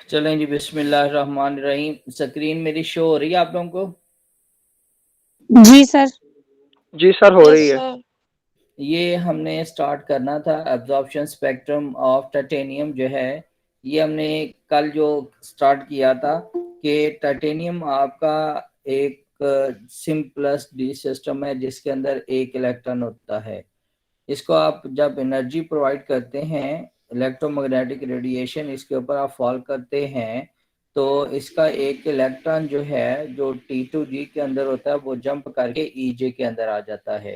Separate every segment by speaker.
Speaker 1: चलें जी, बिस्मिल्लाहिर्रहमानिर्रहीम। स्क्रीन मेरी शो हो रही है आप लोगों को?
Speaker 2: जी सर।
Speaker 3: जी सर, हो रही है।
Speaker 1: ये हमने स्टार्ट करना था एब्जॉर्प्शन स्पेक्ट्रम ऑफ टाइटेनियम जो है, ये हमने कल जो स्टार्ट किया था कि टाइटेनियम आपका एक सिंपलेस्ट डी सिस्टम है जिसके अंदर एक इलेक्ट्रॉन होता है। इसको आप जब एनर्जी प्रोवाइड करते हैं, इलेक्ट्रोमैग्नेटिक रेडिएशन इसके ऊपर आप फॉल करते हैं, तो इसका एक इलेक्ट्रॉन जो है जो T2G के अंदर होता है वो जंप करके EJ के अंदर आ जाता है।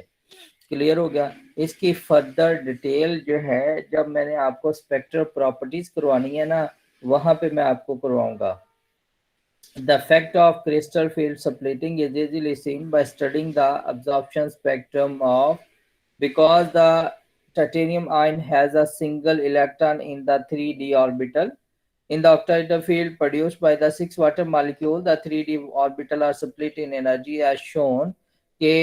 Speaker 1: क्लियर हो गया? इसकी फर्दर डिटेल जो है जब मैंने आपको स्पेक्ट्रल प्रॉपर्टीज करवानी है ना, वहां पे मैं आपको करवाऊंगा। The effect of crystal field splitting is easily seen by studying the absorption spectrum of, because the titanium ion has a single electron in the 3d orbital. In the octahedral field produced by the 6 water molecule, the 3d orbital are split in energy as shown के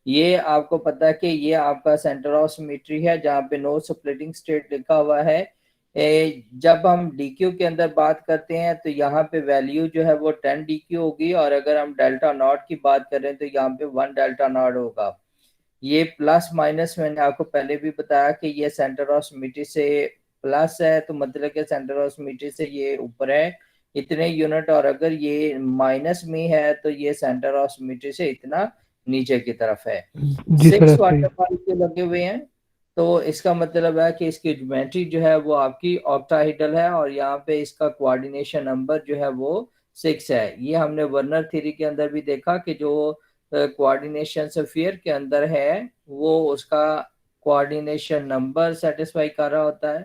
Speaker 1: ये आपको पता है कि ये आपका centre of symmetry है जहाँ पे नो स्प्लिटिंग स्टेट लिखा हुआ है। जब हम DQ के अंदर बात करते हैं तो यहाँ पे वैल्यू जो है वो 10 DQ होगी, और अगर हम डेल्टा नॉट की बात करें तो यहाँ पे 1 डेल्टा नॉट होगा। ये प्लस माइनस मैंने आपको पहले भी बताया कि ये सेंटर ऑफ सिमेट्री से प्लस है तो मतलब कि सेंटर ऑफ सिमेट्री से ये ऊपर है इतने यूनिट, और अगर ये माइनस में है तो ये सेंटर ऑफ सिमेट्री से इतना नीचे की तरफ है। 6 वाटर मॉलिक्यूल लगे हुए हैं, तो इसका मतलब है कि इसकी ज्योमेट्री जो है वो आपकी ऑक्टाहेड्रल है, और यहाँ पे इसका कोऑर्डिनेशन नंबर जो है वो 6 है। ये हमने वर्नर थ्योरी के अंदर भी देखा कि जो कोऑर्डिनेशन स्फीयर के अंदर है वो उसका कोऑर्डिनेशन नंबर सेटिस्फाई कर रहा होता है।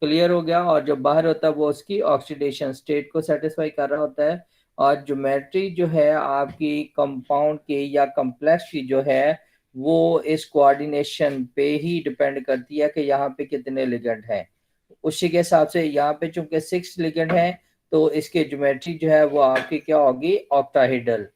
Speaker 1: क्लियर हो गया? और जो बाहर होता है वो उसकी ऑक्सीडेशन स्टेट को सेटिस्फाई कर रहा होता है। और ज्योमेट्री जो है आपकी कंपाउंड की या कम्प्लेक्स की जो है वो इस कोऑर्डिनेशन पे ही डिपेंड करती है कि यहाँ पे कितने लिगेंड हैं। उसी के हिसाब से यहाँ पे चूंकि 6 लिगेंड हैं तो इसकी ज्योमेट्री जो है वो आपकी क्या होगी? Octahedral.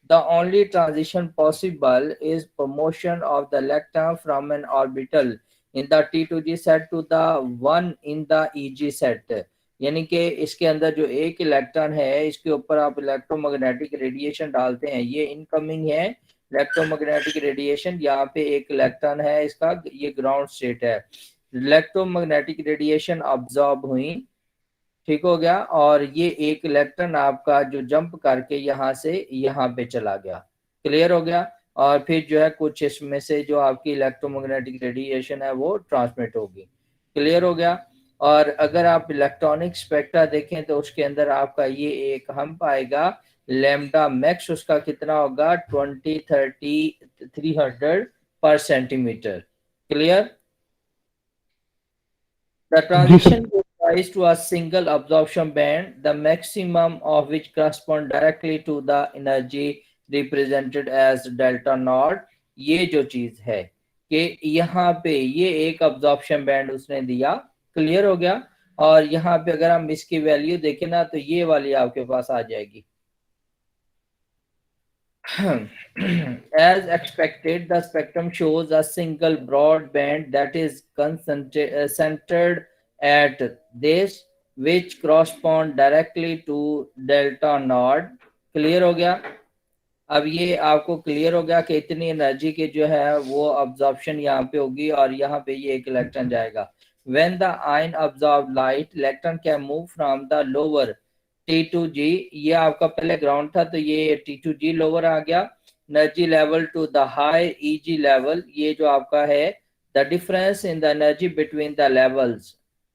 Speaker 1: The only transition possible is promotion of the electron from an orbital in the T2G set to the one in the EG set। यानी कि इसके अंदर जो एक इलेक्ट्रॉन है इसके ऊपर आप इलेक्ट्रोमैग्नेटिक रेडिएशन डालते हैं, ये इनकमिंग है इलेक्ट्रोमैग्नेटिक रेडिएशन। यहाँ पे एक इलेक्ट्रॉन है, इसका ये ग्राउंड स्टेट है। इलेक्ट्रोमैग्नेटिक रेडिएशन अब्सॉर्ब हुई, ठीक हो गया, और ये एक इलेक्ट्रॉन आपका जो जंप करके यहाँ से यहाँ पे चला गया। क्लियर हो गया? और फिर जो है कुछ इसमें से जो आपकी इलेक्ट्रोमैग्नेटिक रेडिएशन है वो ट्रांसमिट होगी। क्लियर हो गया? और अगर आप इलेक्ट्रॉनिक स्पेक्ट्रा देखें तो उसके अंदर आपका ये एक हम्प आएगा, लैम्डा मैक्स उसका कितना होगा? 20, 30, 300 पर centimetre. Clear? The transition gives rise to a single absorption band, the maximum of which correspond directly to the energy represented as delta naught। ये जो चीज है कि यहाँ पे ये एक absorption band उसने दिया। क्लियर हो गया? और यहाँ पे अगर हम इसकी वैल्यू देखें ना तो ये वाली आपके पास आ जाएगी। As expected, the spectrum shows a single broad band that is centered at this, which correspond directly to delta naught। Clear हो गया? अब ये आपको क्लियर हो गया कि इतनी एनर्जी की जो है वो अब्जॉर्प्शन यहाँ पे होगी और यहाँ पे ये एक इलेक्ट्रॉन जाएगा। When the ion absorb light, electron can move from the lower T2G, ये आपका पहले ग्राउंड था तो ये T2G लोअर आ गया, energy level to the high EG level. ये जो आपका है the difference in the energy between the levels,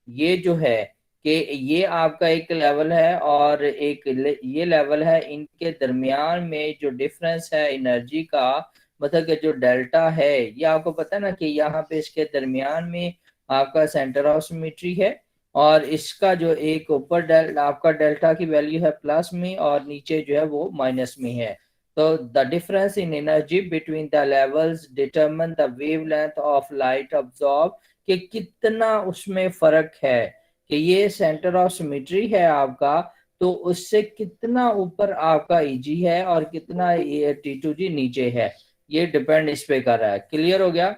Speaker 1: ये जो है कि ये आपका एक लेवल है और एक ये लेवल है, इनके दरमियान में जो डिफरेंस है एनर्जी का, मतलब कि जो डेल्टा है, ये आपको पता है ना कि यहाँ पे इसके दरमियान में आपका सेंटर ऑफ सिमेट्री है, और इसका जो एक ऊपर आपका डेल्टा की वैल्यू है प्लस में और नीचे जो है वो माइनस में है। तो the difference in energy between the levels determine the wavelength of light absorb, कि कितना उसमें फर्क है, कि ये सेंटर ऑफ सिमेट्री है आपका, तो उससे कितना ऊपर आपका ईजी है और कितना ये T2G नीचे है, ये डिपेंड इस पे कर रहा है। क्लियर हो गया?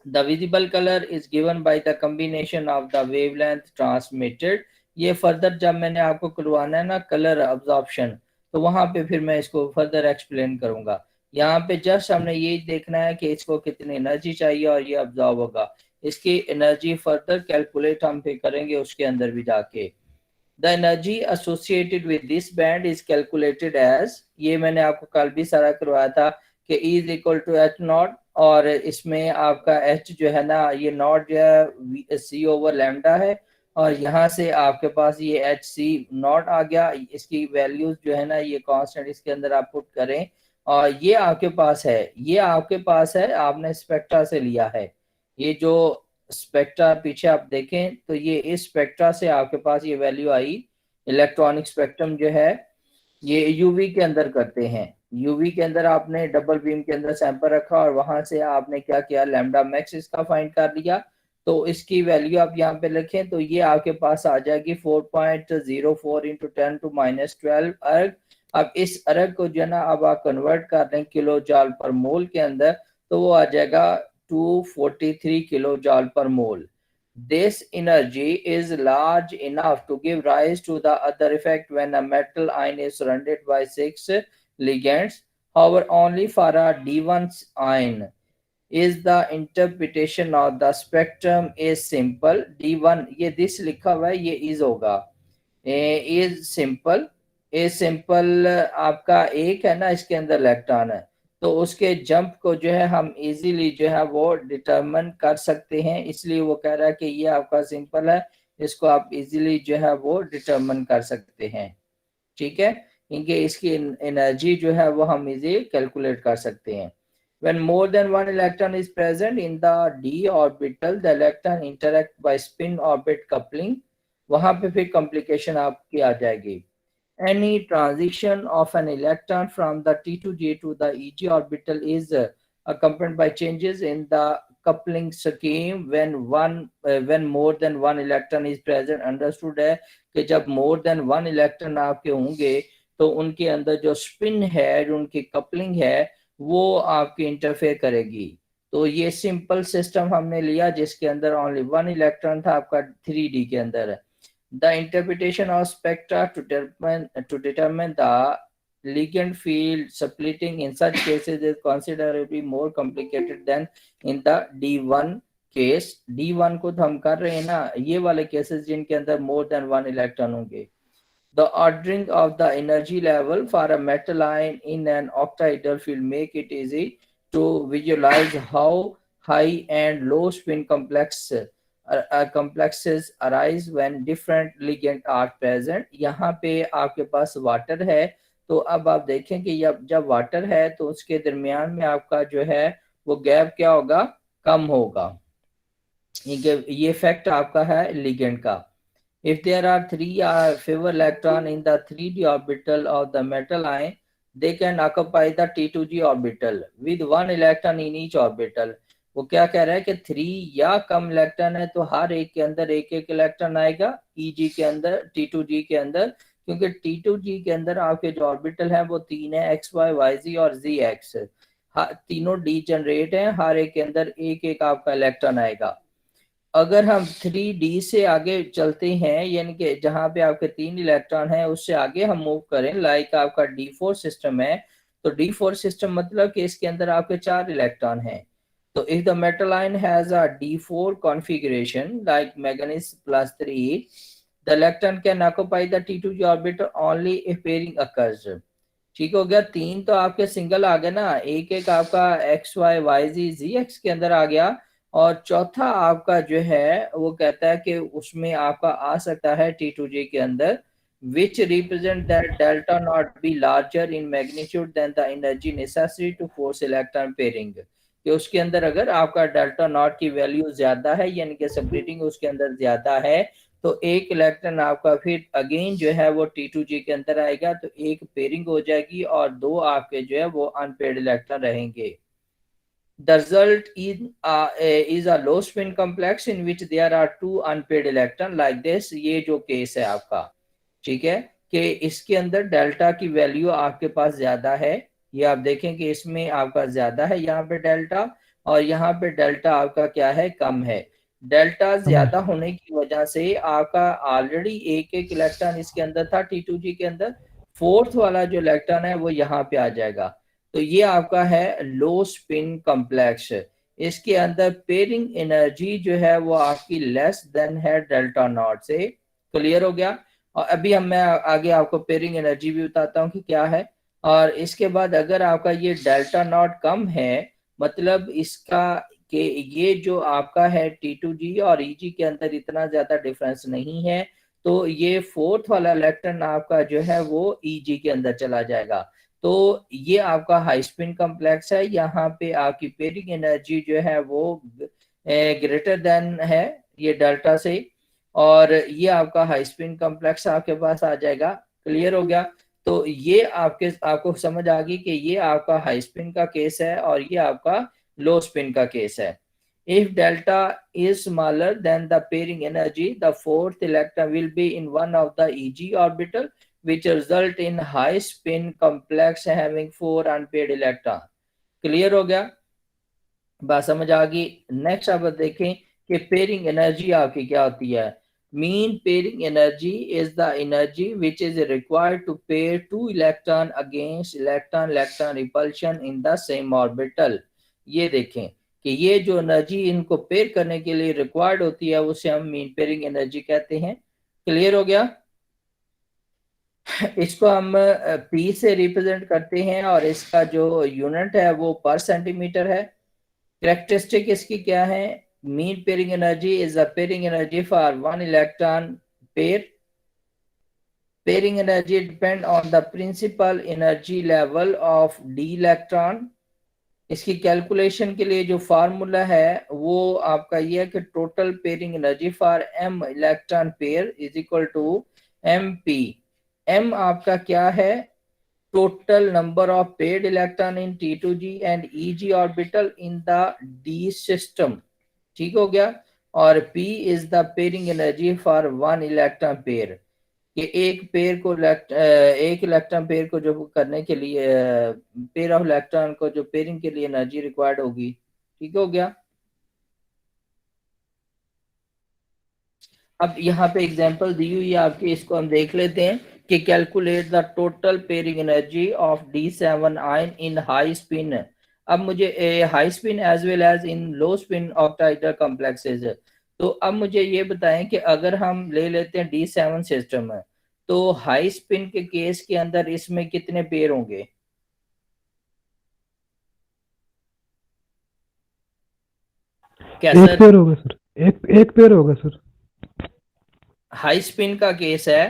Speaker 1: The visible color is given by the combination of the wavelength transmitted। ये फर्दर जब मैंने आपको करवाना है ना कलर अब्जॉर्प्शन, तो वहां पे फिर मैं इसको फर्दर एक्सप्लेन करूंगा। यहाँ पे जस्ट हमने ये देखना है कि इसको कितनी एनर्जी चाहिए और ये अब्जॉर्ब होगा। इसकी एनर्जी फर्दर कैलकुलेट हम पे करेंगे उसके अंदर भी जाके। The energy associated with this band is calculated as, ये मैंने आपको कल भी सारा करवाया था कि E is equal to H not, और इसमें आपका H जो है ना ये नॉट जो है C ओवर लैम्डा है, और यहाँ से आपके पास ये H C नॉट आ गया। इसकी वैल्यूज जो है ना ये कांस्टेंट इसके अंदर आप पुट करें, और ये आपके पास है, ये आपके पास है, आपने स्पेक्ट्रा से लिया है। ये जो स्पेक्ट्रा पीछे आप देखें तो ये इस स्पेक्ट्रा से आपके पास ये वैल्यू आई। इलेक्ट्रॉनिक स्पेक्ट्रम जो है ये यूवी के अंदर करते हैं। यूवी के अंदर आपने डबल बीम के अंदर सैंपल रखा और वहां से आपने क्या किया, लैम्डा मैक्स इसका फाइंड कर लिया। तो इसकी वैल्यू आप यहाँ पे लिखें तो ये आपके पास आ जाएगी 4.04 इंटू 10⁻12 अर्ग। अब इस अर्ग को जो है ना अब आप कन्वर्ट कर दें किलो जॉल पर मोल के अंदर, तो वो आ जाएगा 243 किलो जॉल पर मोल। This energy is large enough to give rise to the other effect when a metal ion is surrounded by 6 ligands. However, only for a D1 ion is the interpretation of the spectrum is simple. D1 ये this लिखा हुआ है, ये is होगा, is simple। A simple आपका एक है ना, इसके अंदर इलेक्ट्रॉन है, तो उसके जंप को जो है हम इजीली जो है वो डिटरमिन कर सकते हैं। इसलिए वो कह रहा है कि ये आपका सिंपल है, इसको आप इजीली जो है वो डिटरमिन कर सकते हैं। ठीक है, क्योंकि इसकी एनर्जी जो है वो हम इजी कैलकुलेट कर सकते हैं। When more than one electron is present in the d orbital, the electron interact by spin orbit coupling। वहां पे फिर कॉम्प्लिकेशन आपकी आ जाएगी। Any transition of an electron from the T2G to the EG orbital is accompanied by changes in the coupling scheme when more than one electron is present। Understood है कि जब more than one electron आपके होंगे तो उनके अंदर जो spin है, जो उनकी कपलिंग है, वो आपकी इंटरफेयर करेगी। तो ये सिंपल सिस्टम हमने लिया जिसके अंदर ओनली वन इलेक्ट्रॉन था आपका 3D के अंदर। The interpretation of spectra to determine the ligand field splitting in such cases is considerably more complicated than in the D1 case। D1 को हम कर रहे हैं ना, ये वाले केसेस जिनके अंदर more than one electron होंगे। The ordering of the energy level for a metal ion in an octahedral field make it easy to visualize how high and low spin complexes arise when different ligand are present। यहाँ पे आपके पास water है, तो अब आप देखें कि जब वाटर है तो उसके दरमियान में आपका जो है वो गैप क्या होगा, कम होगा। ये इफेक्ट आपका है लिगेंड का। If there are 3 favor electron in the 3D orbital of the metal ion, they can occupy the T2G orbital with 1 electron in each orbital। वो क्या कह रहा है कि 3 या कम इलेक्ट्रॉन है तो हर एक के अंदर एक एक इलेक्ट्रॉन आएगा EG के अंदर, T2G के अंदर, क्योंकि T2G के अंदर आपके जो ऑर्बिटल है वो 3 है, XY YZ और ZX। तीनों डी जनरेट हैं, हर एक के अंदर एक एक आपका इलेक्ट्रॉन आएगा। अगर हम 3D से आगे चलते हैं, यानी कि जहां पे आपके 3 इलेक्ट्रॉन है उससे आगे हम मूव करें, लाइक आपका D4 सिस्टम है, तो D4 सिस्टम मतलब कि इसके अंदर आपके 4 इलेक्ट्रॉन हैं। तो if the metal ion has a D4 configuration like manganese +3, the electron can occupy the T2G orbital only if pairing occurs. ठीक हो गया, 3 तो आपके सिंगल आ गए ना, एक एक आपका XY YZ ZX के अंदर आ गया, और चौथा आपका जो है वो कहता है कि उसमें आपका आ सकता है T2G के अंदर, which represent that delta not be larger in magnitude than the energy necessary to force electron pairing। कि उसके अंदर अगर आपका डेल्टा नॉट की वैल्यू ज्यादा है, यानी कि स्प्लिटिंग उसके अंदर ज्यादा है, तो एक इलेक्ट्रॉन आपका फिर अगेन जो है वो T2G के अंदर आएगा, तो एक पेयरिंग हो जाएगी और दो आपके जो है वो अनपेयर्ड इलेक्ट्रॉन रहेंगे। The result is a low spin complex in which there are two unpaired electron like this। ये जो केस है आपका, ठीक है, कि इसके अंदर डेल्टा की वैल्यू आपके पास ज्यादा है। ये आप देखें कि इसमें आपका ज्यादा है यहाँ पे डेल्टा, और यहाँ पे डेल्टा आपका क्या है, कम है। डेल्टा ज्यादा होने की वजह से आपका ऑलरेडी एक एक इलेक्ट्रॉन इसके अंदर था T2G के अंदर, फोर्थ वाला जो इलेक्ट्रॉन है वो यहाँ पे आ जाएगा। तो ये आपका है लो स्पिन कॉम्प्लेक्स। इसके अंदर पेयरिंग एनर्जी जो है वो आपकी लेस देन है डेल्टा नॉट से। क्लियर हो गया? और अभी मैं आगे आपको पेयरिंग एनर्जी भी बताता हूँ कि क्या है। और इसके बाद अगर आपका ये डेल्टा नॉट कम है, मतलब इसका कि ये जो आपका है T2G और EG के अंदर इतना ज्यादा डिफरेंस नहीं है, तो ये फोर्थ वाला इलेक्ट्रॉन आपका जो है वो EG के अंदर चला जाएगा। तो ये आपका हाई स्पिन कॉम्प्लेक्स है। यहाँ पे आपकी पेयरिंग एनर्जी जो है वो ग्रेटर देन है ये डेल्टा से, और ये आपका हाई स्पिन कॉम्प्लेक्स आपके पास आ जाएगा। क्लियर हो गया? तो ये आपको समझ आ गई कि ये आपका हाई स्पिन का केस है और ये आपका लो स्पिन का केस है। If delta is smaller than the pairing energy, the fourth electron will be in one of the EG orbital, which result in high spin complex having 4 unpaired electron। Clear हो गया? बात समझ आ गई? Next आप देखें कि pairing energy आपकी क्या होती है। Mean pairing energy is the energy which is required to pair two electron against electron electron repulsion in the same orbital. ये देखें कि ये जो एनर्जी इनको पेयर करने के लिए रिक्वायर्ड होती है उसे हम मीन पेयरिंग एनर्जी कहते हैं। क्लियर हो गया? इसको हम पी से रिप्रेजेंट करते हैं और इसका जो यूनिट है वो पर सेंटीमीटर है। कैरेक्टरिस्टिक इसकी क्या है? Mean pairing energy is the pairing energy for one electron pair. Pairing energy depend on the principal energy level of d electron. इसकी कैलकुलेशन के लिए जो फार्मूला है वो आपका ये है कि total pairing energy for M electron pair is equal to M P. M आपका क्या है? total number of paired electron in T2G and EG orbital in the D system। ठीक हो गया? और P is the pairing energy for one electron pair। कि एक electron pair को जो करने के लिए पेयर ऑफ इलेक्ट्रॉन को जो पेयरिंग के लिए एनर्जी रिक्वायर्ड होगी। ठीक हो गया? अब यहाँ पे एग्जांपल दी हुई है आपकी, इसको हम देख लेते हैं कि calculate the total pairing energy of D7 ion in high spin. अब मुझे high spin as well as in low spin octahedral complexes. तो अब मुझे ये बताएं कि अगर हम ले लेते हैं D7 सिस्टम है, तो हाई स्पिन के केस के अंदर इसमें कितने पेयर होंगे? क्या
Speaker 4: एक
Speaker 1: सर?
Speaker 4: पेयर होगा सर, एक पेयर होगा सर।
Speaker 1: हाई स्पिन का केस है।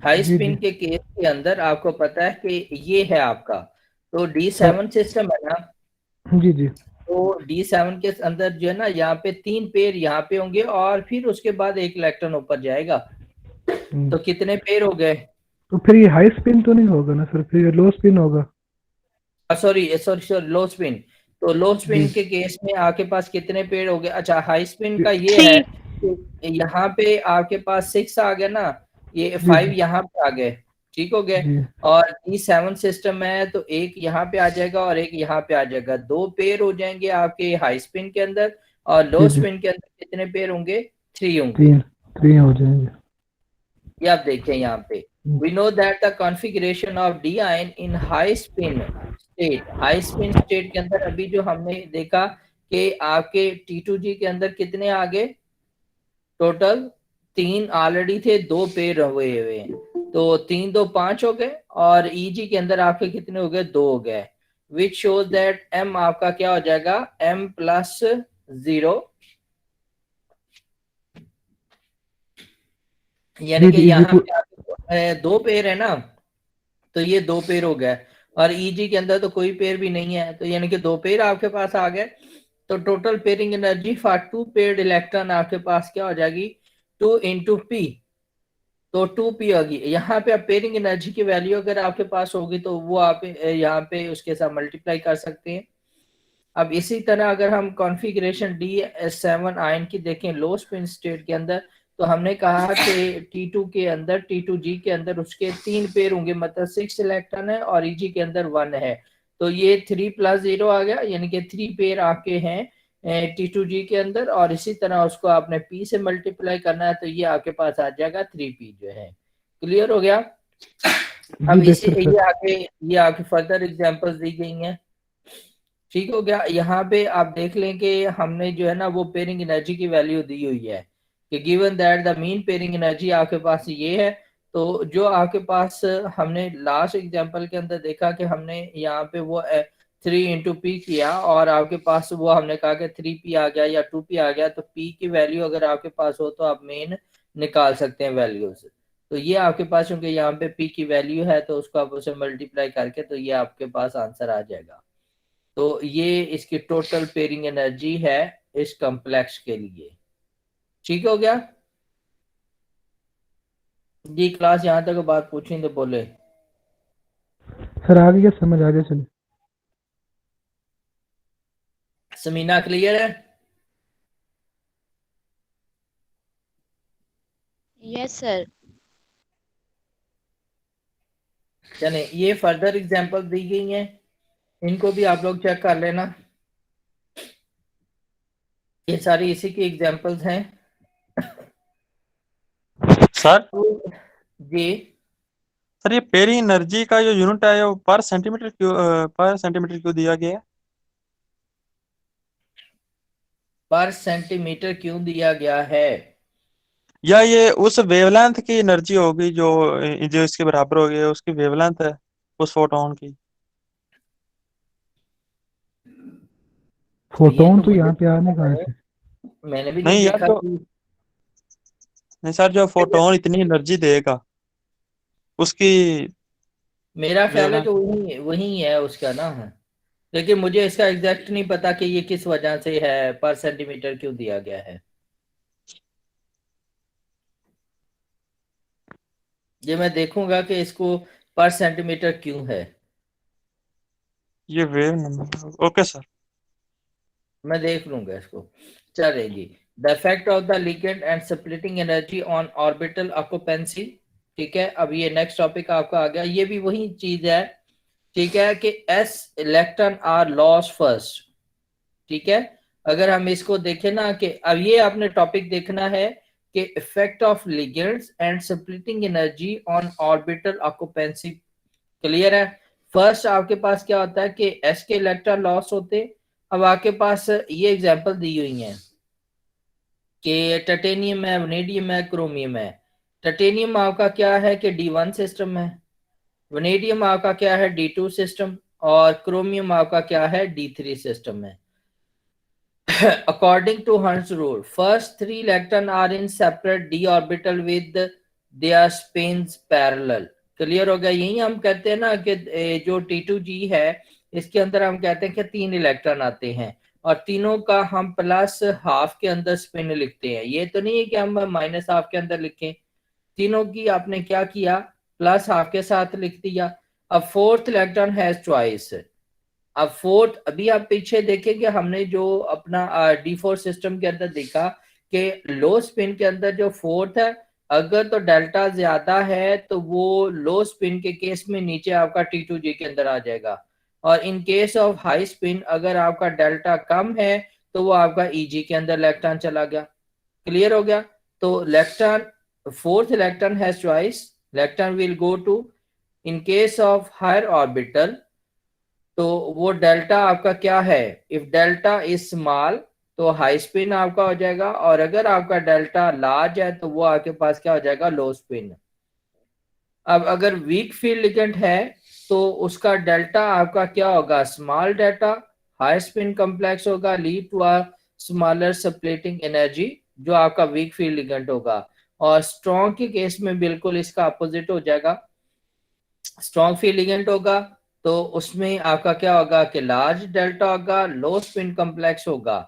Speaker 1: हाई
Speaker 4: जी
Speaker 1: स्पिन
Speaker 4: जी
Speaker 1: के केस के अंदर आपको पता है कि ये है आपका, तो D7 सिस्टम है ना,
Speaker 4: जी जी
Speaker 1: तो D7 के अंदर जो है ना यहाँ पे 3 पेयर यहाँ पे होंगे और फिर उसके बाद एक इलेक्ट्रॉन ऊपर जाएगा। तो कितने पेयर हो गए?
Speaker 4: तो फिर ये हाई स्पिन तो नहीं होगा ना सर, फिर ये लो स्पिन होगा।
Speaker 1: सॉरी सॉरी सॉरी, लो स्पिन। तो लो स्पिन
Speaker 4: जी।
Speaker 1: के केस में आपके पास कितने पेयर हो गए? अच्छा, हाई स्पिन का ये
Speaker 2: 3।
Speaker 1: है कि यहाँ पे आपके पास 6 आ गया ना, ये 5
Speaker 4: जी
Speaker 1: यहाँ पे आ गए। ठीक हो गए?
Speaker 4: जी
Speaker 1: और D7 सिस्टम है तो एक यहाँ पे आ जाएगा और एक यहाँ पे आ जाएगा, 2 पेयर हो जाएंगे आपके हाई स्पिन के अंदर। और लो
Speaker 4: जी
Speaker 1: स्पिन के अंदर कितने पेयर होंगे? 3 होंगे।
Speaker 4: तीन तीन हो जाएंगे।
Speaker 1: ये आप देखें यहाँ पे, we know that the configuration of d ion in high spin state, high spin state के अंदर अभी जो हमने देखा कि आपके T2G के अंदर कितने आ गए? टोटल 3 ऑलरेडी थे, 2 पेयर हुए हैं, तो 3 2 5 हो गए। और EG के अंदर आपके कितने हो गए? 2 हो गए। विच शोज दैट M आपका क्या हो जाएगा? M प्लस 0, यानी कि यहाँ पे 2 पेयर है ना, तो ये 2 पेयर हो गए। और EG के अंदर तो कोई पेयर भी नहीं है, तो यानी कि 2 पेयर आपके पास आ गए। तो total pairing energy for 2 paired electron आपके पास क्या हो जाएगी? 2 इंटू पी, तो 2p होगी। यहाँ पे आप पेयरिंग एनर्जी की वैल्यू अगर आपके पास होगी तो वो आप यहाँ पे उसके साथ मल्टीप्लाई कर सकते हैं। अब इसी तरह अगर हम कॉन्फ़िगरेशन D7 आयन की देखें लो स्पिन स्टेट के अंदर, तो हमने कहा कि T2 के अंदर, T2G के अंदर उसके 3 पेयर होंगे, मतलब 6 इलेक्ट्रॉन है और Eg के अंदर 1 है, तो ये 3 + 0 आ गया, यानी कि 3 पेयर आपके हैं T2G के अंदर, और इसी तरह उसको आपने P से मल्टीप्लाई करना है, तो ये आपके पास आ जाएगा 3p जो है। क्लियर हो गया? अब
Speaker 4: जी
Speaker 1: इसे
Speaker 4: बेहतर
Speaker 1: ये आगे फर्दर एग्जांपल्स दी गई हैं। ठीक हो गया? यहाँ पे आप देख लें कि हमने जो है ना वो पेयरिंग एनर्जी की वैल्यू दी हुई है कि given that the mean pairing energy आपके पास ये है, तो जो आपके पास हमने लास्ट एग्जांपल के अंदर देखा कि हमने यहाँ पे वो 3 इंटू पी किया और आपके पास वो हमने कहा कि 3p आ गया या 2p आ गया, तो p की वैल्यू अगर आपके पास हो तो आप मेन निकाल सकते हैं वैल्यूज। तो ये आपके पास, क्योंकि यहाँ पे p की वैल्यू है तो उसको आप उसे मल्टीप्लाई करके तो ये आपके पास आंसर आ जाएगा। तो ये इसकी टोटल पेयरिंग एनर्जी है इस कॉम्प्लेक्स के लिए। ठीक हो गया जी? क्लास यहाँ तक बात पूछी तो बोले।
Speaker 4: सर आगे क्या समझ आगे चले।
Speaker 1: समीना क्लियर है?
Speaker 5: Yes sir.
Speaker 1: चले, ये फर्दर एग्जांपल दी गई हैं, इनको भी आप लोग चेक कर लेना। ये सारी इसी की एग्जांपल्स हैं
Speaker 6: सर।
Speaker 1: जी।
Speaker 6: सर ये पेयरिंग एनर्जी का जो यूनिट है वो पर सेंटीमीटर क्यों दिया गया है?
Speaker 1: पर सेंटीमीटर क्यों दिया गया है?
Speaker 6: या ये उस वेवलेंथ की एनर्जी होगी जो जो इसके बराबर होगी, उसकी वेवलेंथ है उस फोटोन की।
Speaker 4: फोटोन तो
Speaker 1: मुझे
Speaker 4: यहाँ पे आने कहाँ से?
Speaker 1: मैंने भी नहीं
Speaker 6: नहीं यार,
Speaker 1: देखा
Speaker 6: जो
Speaker 1: कि
Speaker 6: नहीं सर, जो फोटोन इतनी एनर्जी देगा उसकी
Speaker 1: मेरा ख्याल है कि
Speaker 6: वेवलेंथ।
Speaker 1: वही वही है उसका ना है, लेकिन मुझे इसका एग्जैक्ट नहीं पता कि ये किस वजह से है, पर सेंटीमीटर क्यों दिया गया है। ये मैं देखूंगा कि इसको पर सेंटीमीटर क्यों है।
Speaker 6: ये वेव नंबर। Okay sir.
Speaker 1: मैं देख लूंगा इसको। चलेगी। The effect of the ligand and splitting energy on orbital occupancy. ठीक है, अब ये नेक्स्ट टॉपिक आपका आ गया, ये भी वही चीज है। ठीक है कि s electron are lost first. ठीक है, अगर हम इसको देखें ना कि अब ये आपने टॉपिक देखना है कि effect of ligands and splitting energy on orbital occupancy. Clear है? फर्स्ट आपके पास क्या होता है कि एस के इलेक्ट्रॉन लॉस होते। अब आपके पास ये एग्जांपल दी हुई है कि टाइटेनियम है, वनेडियम है, क्रोमियम है। टाइटेनियम आपका क्या है कि D1 सिस्टम है, वनेडियम आपका क्या है D2 सिस्टम, और क्रोमियम आपका क्या है D3 सिस्टम है। According to Hund's rule, first 3 electrons are in separate d orbital with their spins parallel. Clear हो गया? यही हम कहते हैं ना कि जो T2G है इसके अंदर हम कहते हैं कि 3 इलेक्ट्रॉन आते हैं और तीनों का हम प्लस हाफ के अंदर स्पिन लिखते हैं। ये तो नहीं है कि हम माइनस हाफ के अंदर लिखें, तीनों की आपने क्या किया, प्लस हाफ के साथ लिख दिया। अब फोर्थ इलेक्ट्रॉन हैज चॉइस। अब फोर्थ, अभी आप पीछे देखेंगे हमने जो अपना D4 सिस्टम के अंदर देखा कि लो स्पिन के अंदर जो फोर्थ है, अगर तो डेल्टा ज्यादा है तो वो लो स्पिन के केस में नीचे आपका T2G के अंदर आ जाएगा, और इन केस ऑफ हाई स्पिन अगर आपका डेल्टा कम है तो वो आपका EG के अंदर इलेक्ट्रॉन चला गया। क्लियर हो गया? तो electron, fourth electron has choice, electron will go to, in case of higher orbital तो वो डेल्टा आपका क्या है, इफ डेल्टा इज स्मॉल तो हाई स्पिन आपका हो जाएगा, और अगर आपका डेल्टा लार्ज है तो वो आपके पास क्या हो जाएगा, लो स्पिन। अब अगर वीक फील्ड लिगेंड है तो उसका डेल्टा आपका क्या होगा, small delta, high spin complex होगा, lead to a smaller splitting energy, जो आपका वीक फील्ड लिगेंड होगा। और स्ट्रॉन्ग के केस में बिल्कुल इसका अपोजिट हो जाएगा, स्ट्रॉन्ग फील्ड लिगेंड होगा तो उसमें आपका क्या होगा कि लार्ज डेल्टा होगा, लो स्पिन कॉम्प्लेक्स होगा।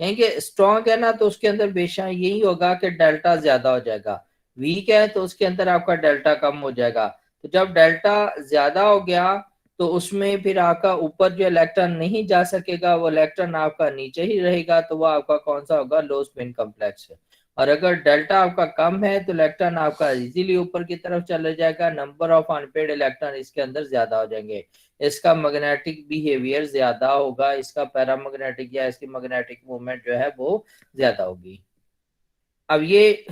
Speaker 1: यानी कि स्ट्रॉन्ग है ना तो उसके अंदर बेशक यही होगा कि डेल्टा ज्यादा हो जाएगा, वीक है तो उसके अंदर आपका डेल्टा कम हो जाएगा। तो जब डेल्टा ज्यादा हो गया तो उसमें फिर आपका ऊपर जो इलेक्ट्रॉन नहीं जा सकेगा, वो इलेक्ट्रॉन आपका नीचे ही रहेगा, तो वो आपका कौन सा होगा, लो स्पिन कॉम्प्लेक्स है। और अगर डेल्टा आपका कम है तो इलेक्ट्रॉन आपका इजीली ऊपर की तरफ चले जाएगा, नंबर ऑफ अनपेड इलेक्ट्रॉन इसके अंदर ज्यादा हो जाएंगे, इसका मैग्नेटिक बिहेवियर ज्यादा होगा, इसका पैरामैग्नेटिक या इसकी मैग्नेटिक मूवमेंट जो है वो ज्यादा होगी। अब ये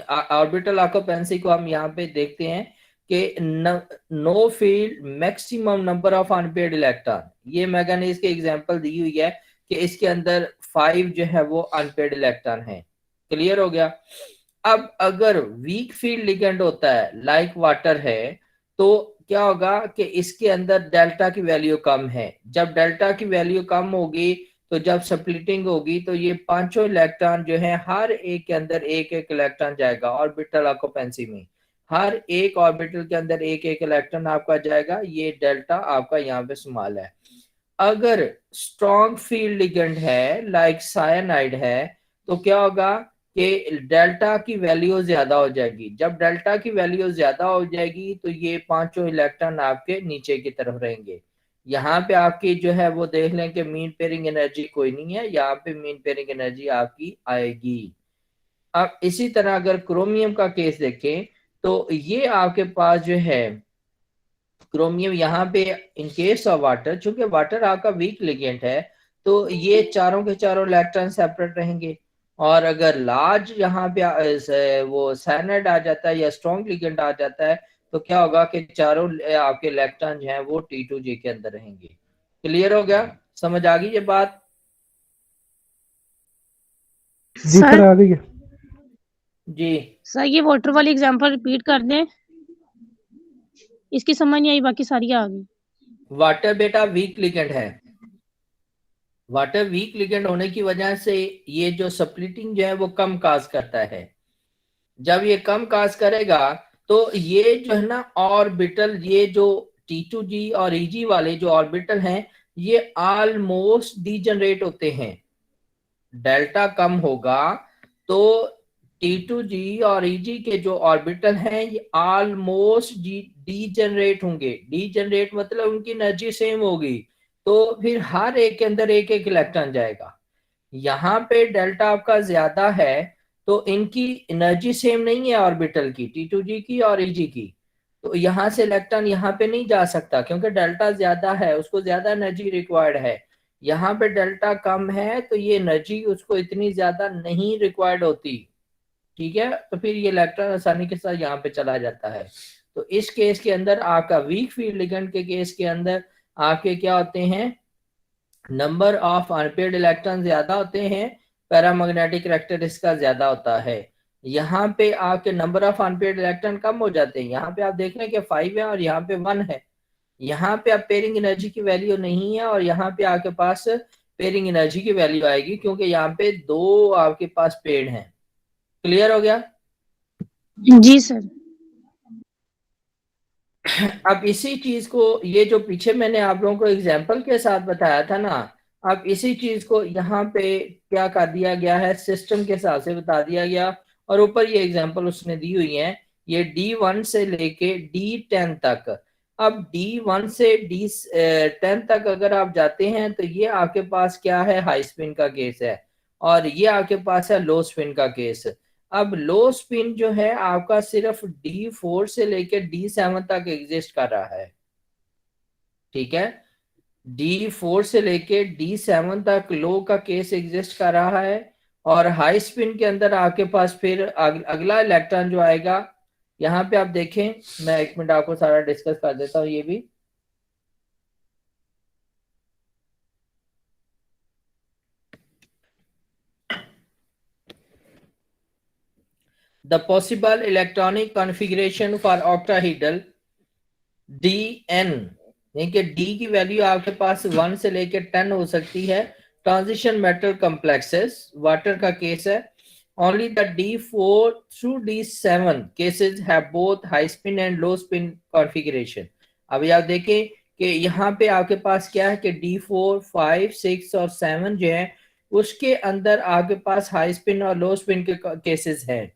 Speaker 1: ऑर्बिटल ऑक्यूपेंसी को हम यहाँ पे देखते हैं कि know field maximum number of unpaired electron, ये मैंने इसके एग्जांपल दी हुई है कि इसके अंदर 5 जो है वो अनपेड इलेक्ट्रॉन है। क्लियर हो गया। अब अगर वीक फील्ड लिगेंड होता है लाइक वाटर है तो क्या होगा कि इसके अंदर डेल्टा की वैल्यू कम है। जब डेल्टा की वैल्यू कम होगी तो जब स्प्लिटिंग होगी तो ये पांचों इलेक्ट्रॉन जो है हर एक के अंदर एक एक इलेक्ट्रॉन जाएगा। ऑर्बिटल ऑक्यूपेंसी में हर एक ऑर्बिटल के अंदर एक एक इलेक्ट्रॉन आपका जाएगा, ये डेल्टा आपका यहाँ पे स्मॉल है। अगर स्ट्रॉन्ग फील्ड लिगेंड है लाइक साइनाइड है तो क्या होगा कि डेल्टा की वैल्यू ज्यादा हो जाएगी। जब डेल्टा की वैल्यू ज्यादा हो जाएगी तो ये पांचों इलेक्ट्रॉन आपके नीचे की तरफ रहेंगे। यहाँ पे आपकी जो है वो देख लें कि मीन पेयरिंग एनर्जी कोई नहीं है, यहाँ पे मीन पेयरिंग एनर्जी आपकी आएगी। अब इसी तरह अगर क्रोमियम का केस देखें तो ये आपके पास जो है क्रोमियम यहाँ पे इन केस ऑफ वाटर, चूंकि वाटर आपका वीक लिगेंड है तो ये चारों के चारों इलेक्ट्रॉन सेपरेट रहेंगे। और अगर लार्ज यहाँ पे वो साइनाइड आ जाता है या स्ट्रॉन्ग लिगेंड आ जाता है तो क्या होगा कि चारों आपके इलेक्ट्रॉन जो हैं वो T2G के अंदर रहेंगे। क्लियर हो गया, समझ आ गई ये बात?
Speaker 4: जी सर आ गई है।
Speaker 1: जी
Speaker 2: सर ये वाटर वाली एग्जांपल रिपीट कर दें, इसकी समझ नहीं आई, बाकी सारी आ गई।
Speaker 1: वाटर बेटा वीक लिगेंड है, वाटर वीक लिगेंड होने की वजह से ये जो स्प्लिटिंग जो है वो कम काज करता है। जब ये कम काज करेगा तो ये जो है ना ऑर्बिटल, ये जो T2G और EG वाले जो ऑर्बिटल हैं ये ऑलमोस्ट डीजनरेट होते हैं। डेल्टा कम होगा तो T2G और EG के जो ऑर्बिटल हैं ये ऑलमोस्ट डीजनरेट होंगे। डीजनरेट मतलब उनकी एनर्जी सेम होगी, तो फिर हर एक के अंदर एक एक इलेक्ट्रॉन जाएगा। यहाँ पे डेल्टा आपका ज्यादा है तो इनकी एनर्जी सेम नहीं है ऑर्बिटल की, T2G की और EG की, तो यहाँ से इलेक्ट्रॉन यहाँ पे नहीं जा सकता क्योंकि डेल्टा ज्यादा है, उसको ज्यादा एनर्जी रिक्वायर्ड है। यहाँ पे डेल्टा कम है तो ये एनर्जी उसको इतनी ज्यादा नहीं रिक्वायर्ड होती, ठीक है, तो फिर ये इलेक्ट्रॉन आसानी के साथ यहाँ पे चला जाता है। तो इस केस के अंदर आपका वीक फील्ड लिगेंड के केस के अंदर आपके क्या होते हैं, नंबर ऑफ अनपेयर्ड इलेक्ट्रॉन ज्यादा होते हैं, पैरामैग्नेटिक कैरेक्टरिस्टिक ज्यादा होता है। यहाँ पे आपके नंबर ऑफ अनपेयर्ड इलेक्ट्रॉन कम हो जाते हैं। यहाँ पे आप देख लें कि 5 है और यहाँ पे 1 है। यहाँ पे आप पेयरिंग एनर्जी की वैल्यू नहीं है और यहाँ पे आपके पास पेयरिंग एनर्जी की वैल्यू आएगी क्योंकि यहाँ पे 2 आपके पास पेड़ हैं। क्लियर हो गया?
Speaker 2: जी सर।
Speaker 1: अब इसी चीज को, ये जो पीछे मैंने आप लोगों को एग्जाम्पल के साथ बताया था ना, अब इसी चीज को यहाँ पे क्या कर दिया गया है, सिस्टम के हिसाब से बता दिया गया। और ऊपर ये एग्जाम्पल उसने दी हुई है, ये D1 से लेके D10 तक। अब D1 से D10 तक अगर आप जाते हैं तो ये आपके पास क्या है, हाई स्पिन का केस है और ये आपके पास है लो स्पिन का केस। अब लो स्पिन जो है आपका सिर्फ D4 से लेकर D7 तक एग्जिस्ट कर रहा है, ठीक है, D4 से लेके D7 तक लो का केस एग्जिस्ट कर रहा है। और हाई स्पिन के अंदर आपके पास फिर अगला इलेक्ट्रॉन जो आएगा, यहाँ पे आप देखें, मैं 1 मिनट आपको सारा डिस्कस कर देता हूँ ये भी। The possible electronic configuration for octahedral DN, यानी कि D की वैल्यू आपके पास 1 से लेकर 10 हो सकती है। ट्रांजिशन मेटल कॉम्प्लेक्सेस, वाटर का केस है। Only the D4 through D7 cases have both high spin and low spin configuration। अभी आप देखें कि यहाँ पे आपके पास क्या है कि D4, 5, 6 और 7 जो है उसके अंदर आपके पास हाई स्पिन और लो स्पिन के केसेस हैं।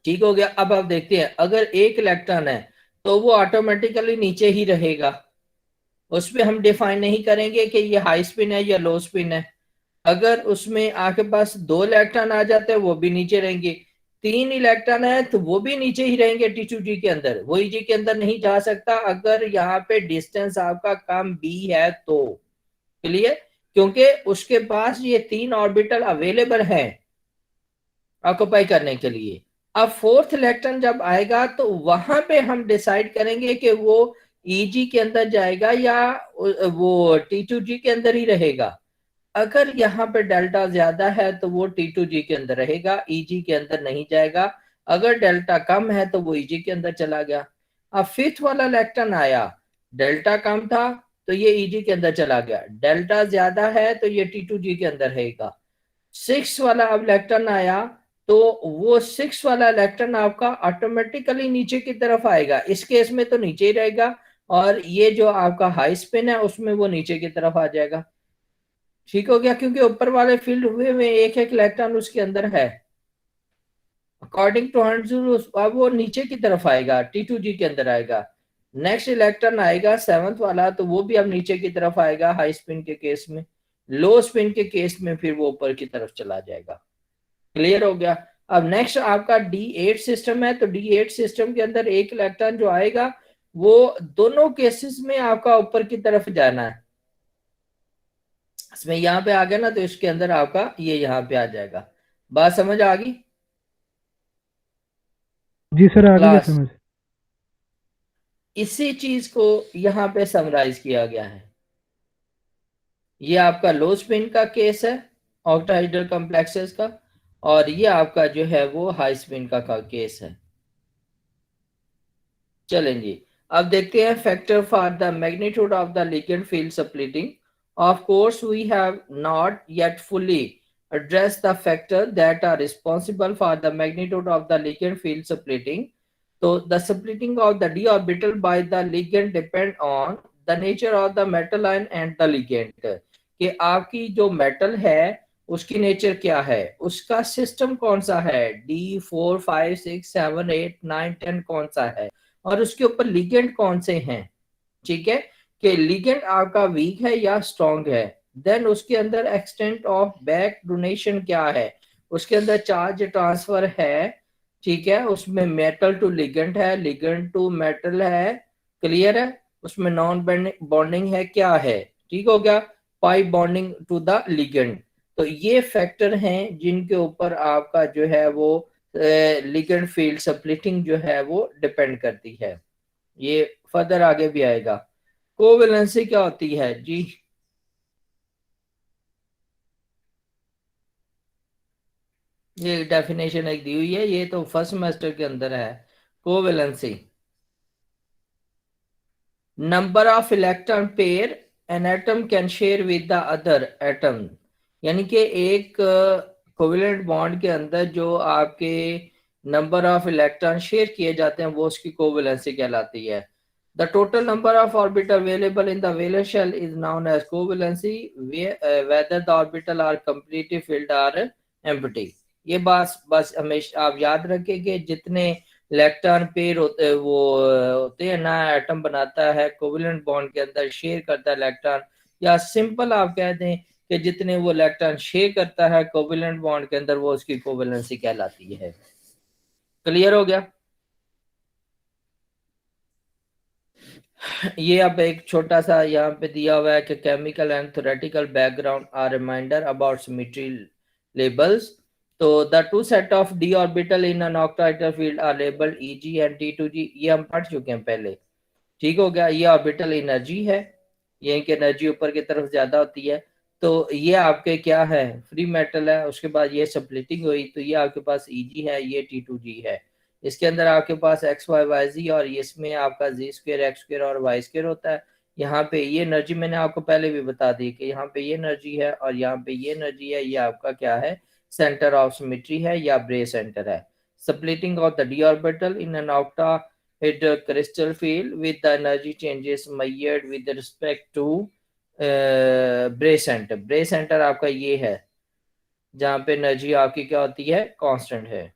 Speaker 1: ठीक हो गया। अब आप देखते हैं अगर एक इलेक्ट्रॉन है तो वो ऑटोमेटिकली नीचे ही रहेगा, उस पर हम डिफाइन नहीं करेंगे कि ये हाई स्पिन है या लो स्पिन है। अगर उसमें आपके पास 2 इलेक्ट्रॉन आ जाते हैं वो भी नीचे रहेंगे, 3 इलेक्ट्रॉन है तो वो भी नीचे ही रहेंगे T2G के अंदर, वो EG के अंदर नहीं जा सकता अगर यहाँ पे डिस्टेंस आपका कम b है तो। क्लियर? क्योंकि उसके पास ये 3 ऑर्बिटल अवेलेबल हैं ऑक्युपाई करने के लिए। अब 4th इलेक्ट्रॉन जब आएगा तो वहां पे हम डिसाइड करेंगे कि वो EG के अंदर जाएगा या वो T2G के अंदर ही रहेगा। अगर यहाँ पे डेल्टा ज्यादा है तो वो T2G के अंदर रहेगा, EG के अंदर नहीं जाएगा। अगर डेल्टा कम है तो वो EG के अंदर चला गया। अब 5th वाला इलेक्ट्रॉन आया, डेल्टा कम था तो ये EG के अंदर चला गया, डेल्टा ज्यादा है तो ये T2G के अंदर रहेगा। 6 वाला अब इलेक्ट्रॉन आया तो वो 6 वाला इलेक्ट्रॉन आपका ऑटोमेटिकली नीचे की तरफ आएगा, इस केस में तो नीचे ही रहेगा, और ये जो आपका हाई स्पिन है उसमें वो नीचे की तरफ आ जाएगा। ठीक हो गया, क्योंकि ऊपर वाले फील्ड हुए में एक एक इलेक्ट्रॉन उसके अंदर है। अकॉर्डिंग टू हंड्रू अब वो नीचे की तरफ आएगा, T2G के अंदर आएगा। नेक्स्ट इलेक्ट्रॉन आएगा 7th वाला तो वो भी अब नीचे की तरफ आएगा हाई स्पिन के केस में, लो स्पिन के केस में फिर वो ऊपर की तरफ चला जाएगा। क्लियर हो गया। अब नेक्स्ट आपका D8 सिस्टम है, तो D8 सिस्टम के अंदर एक इलेक्ट्रॉन जो आएगा वो दोनों केसेस में आपका ऊपर की तरफ जाना है। इसमें यहाँ पे आ गया ना तो इसके अंदर आपका ये यहाँ पे आ जाएगा। बात समझ आ गई?
Speaker 4: जी सर, आ गई
Speaker 1: क्लास
Speaker 4: समझ।
Speaker 1: इसी चीज को यहाँ पे समराइज किया गया है। ये आपका लो स्पिन का केस है ऑक्टाहेड्रल कॉम्प्लेक्सेस का, और ये आपका जो है वो हाई स्पिन का केस है। चलें जी, अब देखते हैं factor for the magnitude of the ligand field splitting. Of course, we have not yet fully addressed the factors that are responsible for the magnitude of the ligand field splitting. So, the splitting of the d orbital by the ligand depend on the nature of the metal ion and the ligand. कि आपकी जो metal है उसकी nature क्या है, उसका system कौन सा है, D4 5 6 7 8 9 10 कौन सा है, और उसके ऊपर लिगेंड कौन से हैं। ठीक है, कि लिगेंड आपका वीक है या स्ट्रॉन्ग है। देन उसके अंदर एक्सटेंट ऑफ बैक डोनेशन क्या है, उसके अंदर चार्ज ट्रांसफर है। ठीक है, उसमें मेटल टू लिगेंड है, लिगेंड टू मेटल है। क्लियर है, उसमें नॉन बॉन्डिंग है क्या है। ठीक हो गया, pi bonding to the ligand. तो ये फैक्टर हैं जिनके ऊपर आपका जो है वो लिगेंड फील्ड स्प्लिटिंग जो है वो डिपेंड करती है। ये फर्दर आगे भी आएगा। कोवेलेंसी क्या होती है जी? ये डेफिनेशन एक दी हुई है, ये तो फर्स्ट सेमेस्टर के अंदर है। Covalency, number of electron pair an atom can share with the other atom, यानी कि एक कोवेलेंट बॉन्ड के अंदर जो आपके नंबर ऑफ इलेक्ट्रॉन शेयर किए जाते हैं वो उसकी कोवेलेंसी कहलाती है। The total number of orbitals available in the valence shell is known as covalency, whether the orbital are completely filled or empty. ये बात बस हमेशा आप याद रखें कि जितने इलेक्ट्रॉन पेयर होते हैं ना, एटम बनाता है कोवेलेंट बॉन्ड के अंदर शेयर करता है इलेक्ट्रॉन, या सिंपल आप कह दें कि जितने वो इलेक्ट्रॉन शेयर करता है कोवेलेंट बॉन्ड के अंदर वो उसकी कोवेलेंसी कहलाती है। क्लियर हो गया? ये अब एक छोटा सा यहाँ पे दिया हुआ है कि chemical and theoretical background are reminder about symmetry labels. तो the two set of d orbital in an octahedral field are labelled Eg and T2G, ये हम पढ़ चुके हैं पहले। ठीक हो गया, ये ऑर्बिटल एनर्जी है, ये इनकी एनर्जी ऊपर की तरफ ज्यादा होती है। तो ये आपके क्या है, फ्री मेटल है। उसके बाद ये स्प्लिटिंग हुई तो ये आपके पास Eg है, ये T2G है। इसके अंदर आपके पास एक्स वाई वाई जी, और इसमें आपका जी स्क्वेयर एक्स स्क्वेयर और वाई स्क्वेयर होता है। यहाँ पे ये एनर्जी मैंने आपको पहले भी बता दी कि यहाँ पे ये एनर्जी है और यहाँ पे ये एनर्जी है। ये आपका क्या है, सेंटर ऑफ सिमेट्री है या ब्रे सेंटर है। Splitting of the d orbital in N octahedral crystal field with the energy changes measured with respect to brace centre आपका ये है जहां पे एनर्जी आपकी क्या होती है, कांस्टेंट है।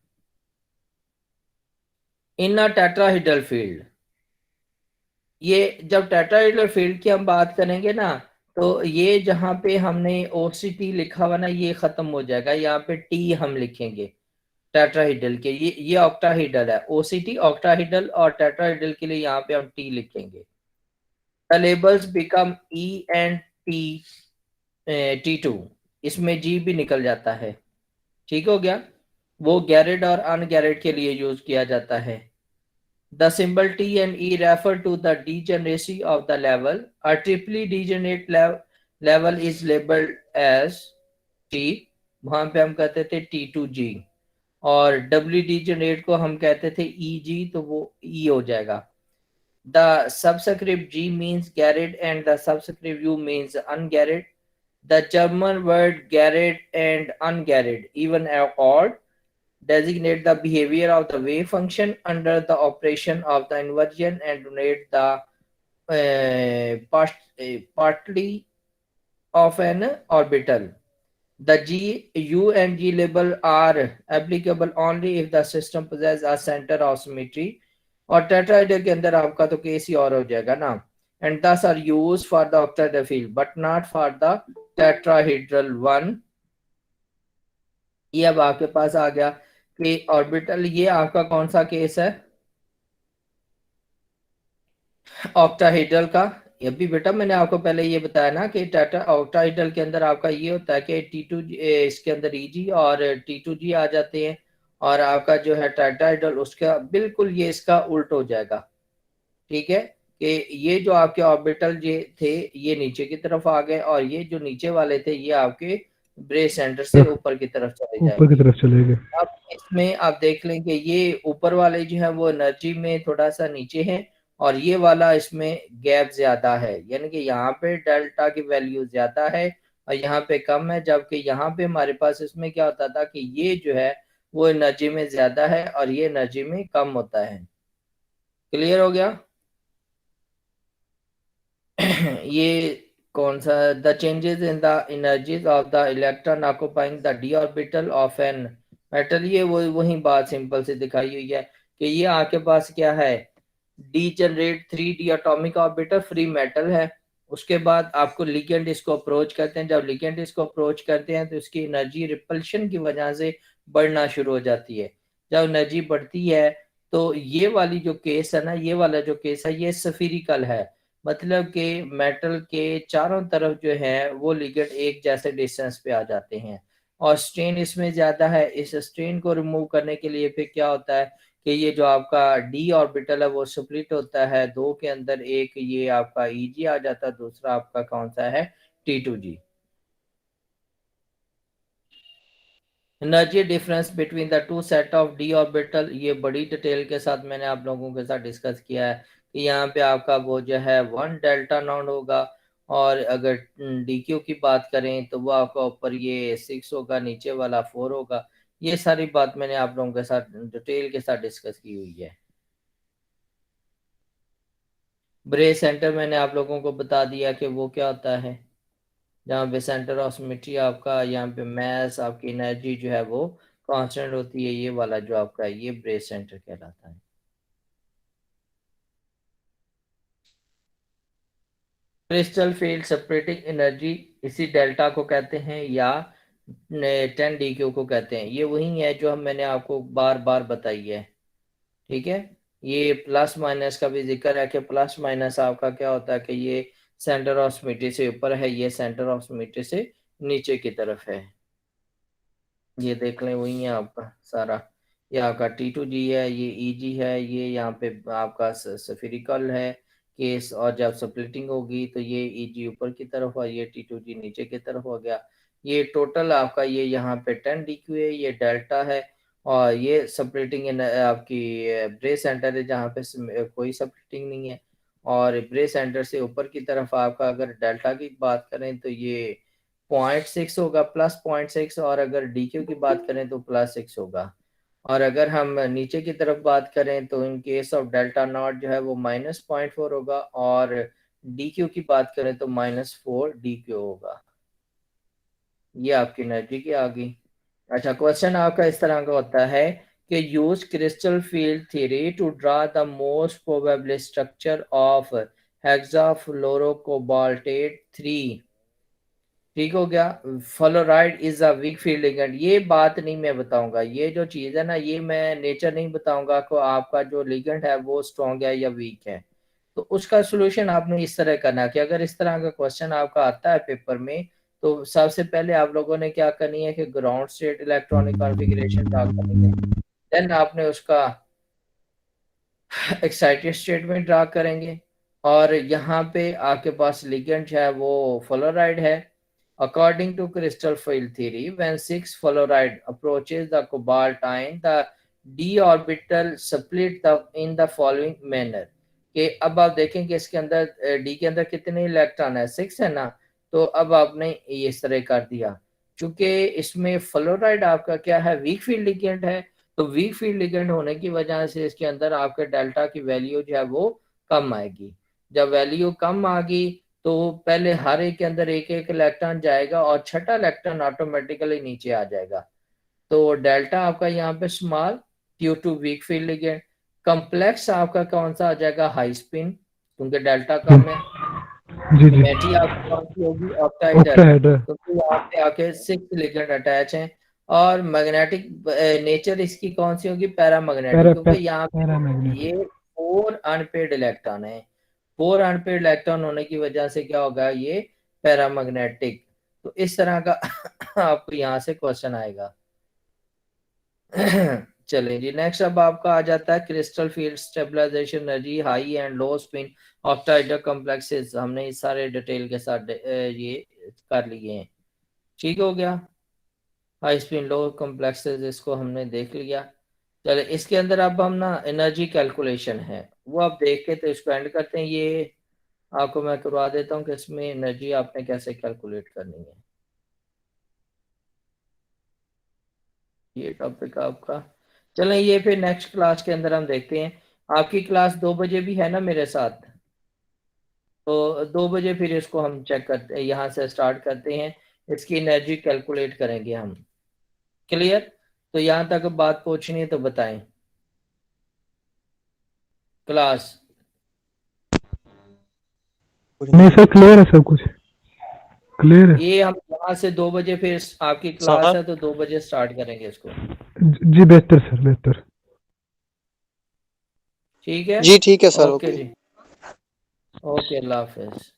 Speaker 1: इन अ टेट्राहेड्रल फील्ड, ये जब टेट्राहेड्रल फील्ड की हम बात करेंगे ना, तो ये जहां पे हमने OCT लिखा हुआ ना, ये खत्म हो जाएगा, यहाँ पे टी हम लिखेंगे टेट्राहेड्रल के। ये ऑक्टाहेड्रल है, OCT ऑक्टाहेड्रल, और टेट्राहेड्रल के लिए यहाँ पे हम टी लिखेंगे। The labels become E and T2, इसमें G भी निकल जाता है, ठीक हो गया। वो गैरेड और अनगैरेड के लिए यूज किया जाता है। The symbol T and E refer to the degeneracy of the level. A triply degenerate level is labeled as T, वहां पे हम कहते थे T2G, और डबली डिजेनरेट को हम कहते थे EG, तो वो E हो जाएगा। The subscript G means garret and the subscript U means ungarret. The German word garret and ungarret, even odd, designate the behavior of the wave function under the operation of the inversion and denote the partly of an orbital. The G, U and G label are applicable only if the system possesses a center of symmetry, और tetrahedral के अंदर आपका तो case ही और हो जाएगा ना, and thus are used for the octahedral field but not for the tetrahedral one। ये अब आपके पास आ गया कि ऑर्बिटल, ये आपका कौन सा केस है, ऑक्टाहेड्रल का। ये भी बेटा मैंने आपको पहले ये बताया ना कि ऑक्टाहेड्रल के अंदर आपका ये होता है कि T2 इसके अंदर EG और T2G आ जाते हैं, और आपका जो है टेट्राहेड्रल उसका बिल्कुल ये इसका उल्ट हो जाएगा, ठीक है, कि ये जो आपके ऑर्बिटल ये थे ये नीचे की तरफ आ गए, और ये जो नीचे वाले थे ये आपके ब्रेस सेंटर से ऊपर की तरफ चले जाएंगे।
Speaker 4: ऊपर की तरफ चले गए।
Speaker 1: अब इसमें आप देख लें कि ये ऊपर वाले जो है वो एनर्जी में थोड़ा सा नीचे है, और ये वाला इसमें गैप ज्यादा है, यानी कि यहाँ पे डेल्टा की वैल्यू ज्यादा है और यहाँ पे कम है, जबकि यहाँ पे हमारे पास इसमें क्या होता था कि ये जो है वो एनर्जी में ज्यादा है और ये एनर्जी में कम होता है। क्लियर हो गया? ये कौन सा, the changes in the energies of the electron occupying the d orbital of an metal, ये वही बात सिंपल से दिखाई हुई है कि ये आपके पास क्या है, degenerate 3d atomic orbital free metal है। उसके बाद आपको लिगेंड इसको अप्रोच करते हैं, जब लिगेंड इसको अप्रोच करते हैं तो इसकी एनर्जी रिपल्शन की वजह से बढ़ना शुरू हो जाती है। जब एनर्जी बढ़ती है तो ये वाली जो केस है ना, ये वाला जो केस है ये स्फीरिकल है, मतलब कि मेटल के चारों तरफ जो है वो लिगेंड एक जैसे डिस्टेंस पे आ जाते हैं, और स्ट्रेन इसमें ज्यादा है। इस स्ट्रेन को रिमूव करने के लिए फिर क्या होता है कि ये जो आपका d ऑर्बिटल है वो स्प्लिट होता है दो के अंदर, एक ये आपका EG आ जाता है, दूसरा आपका कौन सा है, T2G। Energy difference between the two set of d orbital, ये बड़ी डिटेल के साथ मैंने आप लोगों के साथ डिस्कस किया है कि यहाँ पे आपका वो जो है 1 डेल्टा नॉट होगा, और अगर DQ की बात करें तो वो आपका ऊपर ये 6 होगा, नीचे वाला 4 होगा। ये सारी बात मैंने आप लोगों के साथ डिटेल के साथ डिस्कस की हुई है। ब्रेस सेंटर मैंने आप लोगों को बता दिया कि वो क्या होता है, जहाँ पे सेंटर ऑफ सिमेट्री आपका, यहाँ पे मैस आपकी एनर्जी जो है वो कांस्टेंट होती है, ये वाला जो आपका ये ब्रेस सेंटर कहलाता है। क्रिस्टल फील्ड सेपरेटिंग एनर्जी, इसी डेल्टा को कहते हैं या 10 DQ को कहते हैं। ये वही है जो मैंने आपको बार बार बताई है, ठीक है। ये प्लस माइनस का भी जिक्र है कि प्लस माइनस आपका क्या होता है कि ये सेंटर ऑफ सिमेट्री से ऊपर है, ये सेंटर ऑफ सिमेट्री से नीचे की तरफ है। ये देख लें वही है आपका सारा, ये आपका T2G है, ये EG है, ये यहाँ पे आपका स्फेरिकल है केस, और जब स्प्लिटिंग होगी तो ये EG ऊपर की तरफ और ये T2G नीचे की तरफ हो गया। ये टोटल आपका ये यहाँ पे 10 DQ है, ये डेल्टा है, और ये स्प्लिटिंग आपकी ब्रेस सेंटर है जहाँ पे कोई स्प्लिटिंग नहीं है, और ब्रेस सेंटर से ऊपर की तरफ आपका अगर डेल्टा की बात करें तो ये 0.6 होगा, प्लस 0.6, और अगर DQ की बात करें तो +6 होगा। और अगर हम नीचे की तरफ बात करें तो इन केस ऑफ डेल्टा नॉट जो है वो -0.4 होगा, और डी क्यू की बात करें तो -4 डी क्यू होगा। ये आपकी एनर्जी की आ गई। अच्छा, क्वेश्चन आपका इस तरह का होता है कि use crystal field theory to draw the most probable structure of hexafluorocobaltate 3। ठीक हो गया। Fluoride is a weak field ligand. ये बात नहीं मैं बताऊंगा, ये जो चीज है ना, ये मैं नेचर नहीं बताऊंगा को आपका जो लिगेंड है वो स्ट्रॉन्ग है या वीक है। तो उसका सोल्यूशन आपने इस तरह करना है कि अगर इस तरह का क्वेश्चन आपका आता है पेपर में, तो सबसे पहले आप लोगों ने क्या करनी है कि ground state electronic configuration draw करनी है। देन आपने उसका एक्साइटेड स्टेट में ड्रा करेंगे, और यहाँ पे आपके पास लिगेंड है वो फ्लोराइड है। According to crystal field theory, when 6 fluoride approaches the cobalt ion, the d orbital split in the following manner। कि अब आप देखेंगे इसके अंदर d के अंदर कितने इलेक्ट्रॉन है, 6 है ना। तो अब आपने ये इस तरह कर दिया, चूंकि इसमें फ्लोराइड आपका क्या है, वीक फील्ड लिगेंड है। तो वीक फील्ड लिगेंड होने की वजह से इसके अंदर आपके डेल्टा की वैल्यू जो है वो कम आएगी। जब वैल्यू कम आ गई तो पहले हर एक के अंदर एक एक इलेक्ट्रॉन जाएगा और छठा इलेक्ट्रॉन ऑटोमेटिकली नीचे आ जाएगा। तो डेल्टा आपका यहाँ पे small due to weak field ligand. Complex आपका कौन सा आ जाएगा, हाई स्पिन, क्योंकि डेल्टा कम है।
Speaker 4: जी जी
Speaker 1: सिमेट्री आपकी कौन सी होगी, ऑक्टाहेड्रल,
Speaker 4: ऑक्टाहेड्रल।
Speaker 1: क्योंकि यहाँ पे आके 6 लिगेंड अटैच हैं। और मैग्नेटिक नेचर इसकी कौन सी होगी, पैरामैग्नेटिक, क्योंकि यहाँ पे ये 4 अनपेड इलेक्ट्रॉन है। 4 अनपेड इलेक्ट्रॉन होने की वजह से क्या होगा, ये पैरामैग्नेटिक। तो इस तरह का आपको यहाँ से क्वेश्चन आएगा। चलिए जी, नेक्स्ट अब आपका आ जाता है crystal field stabilization energy, high and low spin octahedral complexes. हमने इस सारे डिटेल के साथ ये कर लिए हैं। ठीक हो गया, हाई स्पिन लो कॉम्प्लेक्सेस इसको हमने देख लिया। चले इसके अंदर अब हम ना एनर्जी कैलकुलेशन है वो आप देख के तो इसको एंड करते हैं। ये आपको मैं करवा देता हूँ कि इसमें एनर्जी आपने कैसे कैलकुलेट करनी है। ये टॉपिक आपका, चलें ये फिर नेक्स्ट क्लास के अंदर हम देखते हैं। आपकी क्लास 2 बजे भी है ना मेरे साथ, तो 2 बजे फिर इसको हम चेक करते हैं, यहाँ से स्टार्ट करते हैं, इसकी एनर्जी कैलकुलेट करेंगे हम। क्लियर? तो यहाँ तक बात पूछनी है तो बताएं क्लास।
Speaker 4: नहीं सर, क्लियर है, सब कुछ क्लियर है।
Speaker 1: ये हम यहाँ से 2 बजे फिर आपकी क्लास है तो 2 बजे स्टार्ट करेंगे इसको।
Speaker 4: जी बेहतर सर, बेहतर।
Speaker 1: ठीक है
Speaker 3: जी ठीक है सर,
Speaker 1: ओके जी, ओके, अल्लाह हाफिज।